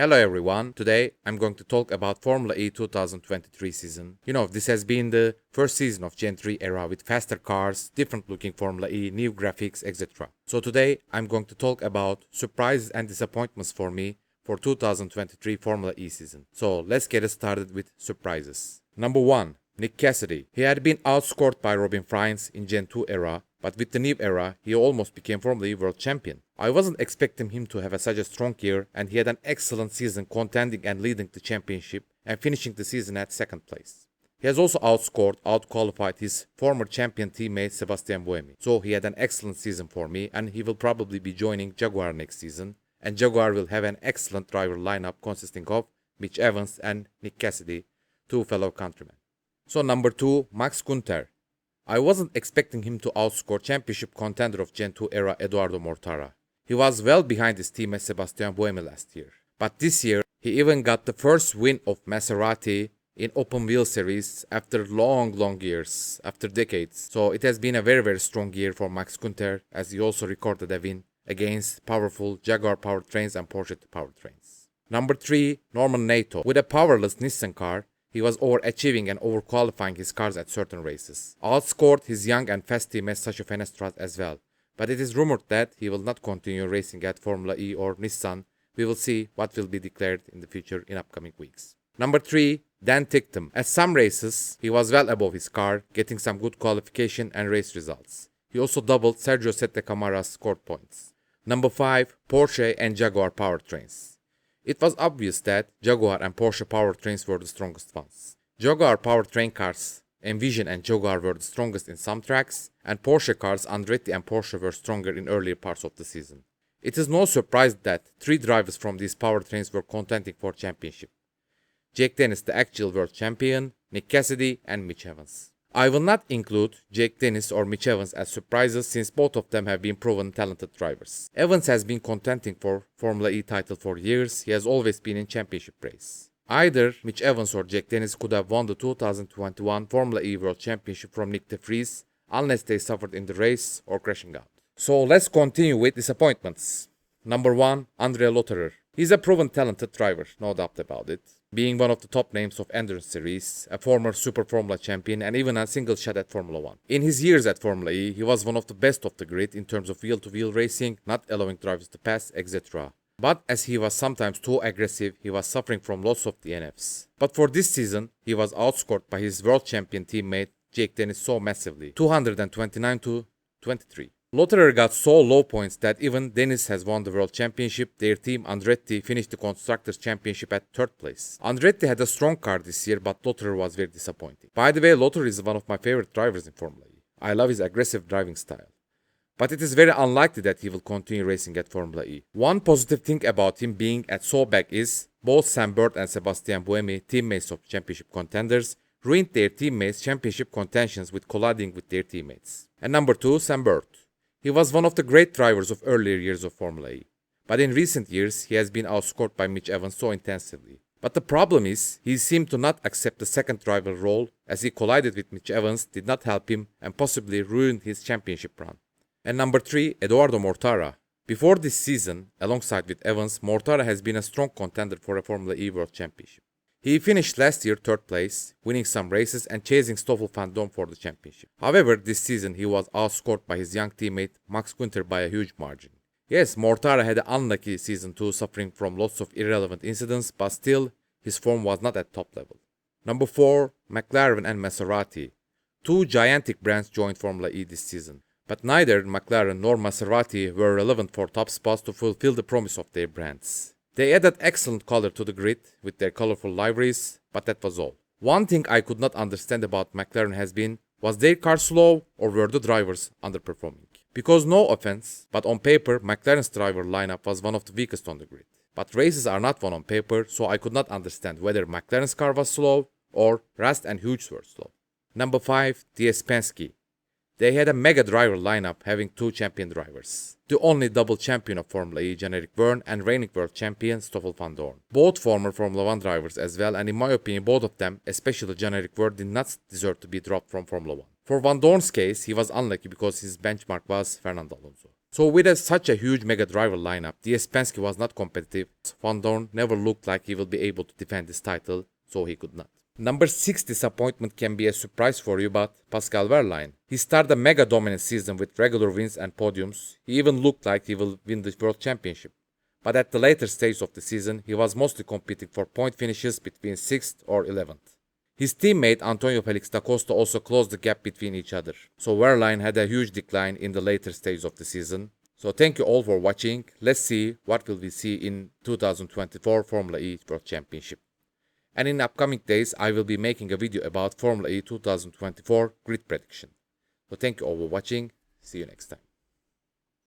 Hello everyone, today I'm going to talk about Formula E 2023 season. This has been the first season of Gen 3 era with faster cars, different looking Formula E, new graphics, etc. So today I'm going to talk about surprises and disappointments for me for 2023 Formula E season. So let's get started with surprises. Number 1. Nick Cassidy. He had been outscored by Robin Frijns in Gen 2 era, but with the new era, he almost became Formula E World Champion. I wasn't expecting him to have such a strong year, and he had an excellent season contending and leading the championship and finishing the season at second place. He has also outqualified his former champion teammate Sebastian Buemi. So he had an excellent season for me, and he will probably be joining Jaguar next season. And Jaguar will have an excellent driver lineup consisting of Mitch Evans and Nick Cassidy, two fellow countrymen. So number 2, Max Gunter. I wasn't expecting him to outscore championship contender of Gen 2 era Eduardo Mortara. He was well behind his teammate Sebastian Buemi last year. But this year, he even got the first win of Maserati in open wheel series after long years, after decades. So it has been a very strong year for Max Gunter, as he also recorded a win against powerful Jaguar powertrains and Porsche powertrains. Number 3, Norman Nato. With a powerless Nissan car, he was overachieving and overqualifying his cars at certain races. Outscored his young and fast teammate Sasha Fenestrat as well. But it is rumored that he will not continue racing at Formula E or Nissan. We will see what will be declared in the future in upcoming weeks. Number 3, Dan Ticktum. At some races, he was well above his car, getting some good qualification and race results. He also doubled Sergio Sette Camara's scored points. Number 5, Porsche and Jaguar powertrains. It was obvious that Jaguar and Porsche powertrains were the strongest ones. Jaguar powertrain cars Envision and Jaguar were the strongest in some tracks, and Porsche cars Andretti and Porsche were stronger in earlier parts of the season. It is no surprise that 3 drivers from these powertrains were contending for championship. Jake Dennis, the actual world champion, Nick Cassidy and Mitch Evans. I will not include Jake Dennis or Mitch Evans as surprises since both of them have been proven talented drivers. Evans has been contending for Formula E title for years. He has always been in championship race. Either Mitch Evans or Jake Dennis could have won the 2021 Formula E World Championship from Nick de Vries unless they suffered in the race or crashing out. So let's continue with disappointments. Number 1, Andrea Lotterer. He's a proven talented driver, no doubt about it. Being one of the top names of Endurance Series, a former Super Formula champion and even a single shot at Formula 1. In his years at Formula E, he was one of the best of the grid in terms of wheel-to-wheel racing, not allowing drivers to pass, etc. But as he was sometimes too aggressive, he was suffering from lots of DNFs. But for this season, he was outscored by his world champion teammate Jake Dennis so massively, 229 to 23. Lotterer got so low points that even Dennis has won the World Championship. Their team Andretti finished the Constructors' Championship at 3rd place. Andretti had a strong car this year, but Lotterer was very disappointing. By the way, Lotterer is one of my favorite drivers in Formula E. I love his aggressive driving style. But it is very unlikely that he will continue racing at Formula E. One positive thing about him being at so back is both Sam Bird and Sebastian Buemi, teammates of championship contenders, ruined their teammates' championship contentions with colliding with their teammates. And number 2, Sam Bird. He was one of the great drivers of earlier years of Formula E. But in recent years, he has been outscored by Mitch Evans so intensively. But the problem is, he seemed to not accept the second driver role, as he collided with Mitch Evans, did not help him, and possibly ruined his championship run. And number 3, Eduardo Mortara. Before this season, alongside with Evans, Mortara has been a strong contender for a Formula E World Championship. He finished last year 3rd place, winning some races and chasing Stoffel van Dorn for the championship. However, this season he was outscored by his young teammate Max Gunter by a huge margin. Yes, Mortara had an unlucky season too, suffering from lots of irrelevant incidents, but still, his form was not at top level. Number 4, McLaren and Maserati. 2 gigantic brands joined Formula E this season. But neither McLaren nor Maserati were relevant for top spots to fulfill the promise of their brands. They added excellent color to the grid with their colorful liveries, but that was all. One thing I could not understand about McLaren has been, was their car slow or were the drivers underperforming? Because no offense, but on paper McLaren's driver lineup was one of the weakest on the grid. But races are not won on paper, so I could not understand whether McLaren's car was slow or Rast and Hughes were slow. Number 5, DS Penske. They had a mega driver lineup having 2 champion drivers. The only double champion of Formula E, Jan-Erik Vergne, and reigning world champion Stoffel van Dorn. Both former Formula 1 drivers as well, and in my opinion both of them, especially Jan-Erik Vergne, did not deserve to be dropped from Formula 1. For Van Dorn's case, he was unlucky because his benchmark was Fernando Alonso. So with such a huge mega driver lineup, DS Penske was not competitive. Van Dorn never looked like he will be able to defend this title, so he could not. Number 6 disappointment can be a surprise for you, but Pascal Wehrlein. He started a mega dominant season with regular wins and podiums. He even looked like he will win the World Championship. But at the later stage of the season, he was mostly competing for point finishes between 6th or 11th. His teammate Antonio Felix da Costa also closed the gap between each other. So Wehrlein had a huge decline in the later stage of the season. So thank you all for watching. Let's see what will we see in 2024 Formula E World Championship. And in upcoming days, I will be making a video about Formula E 2024 grid prediction. So thank you all for watching. See you next time.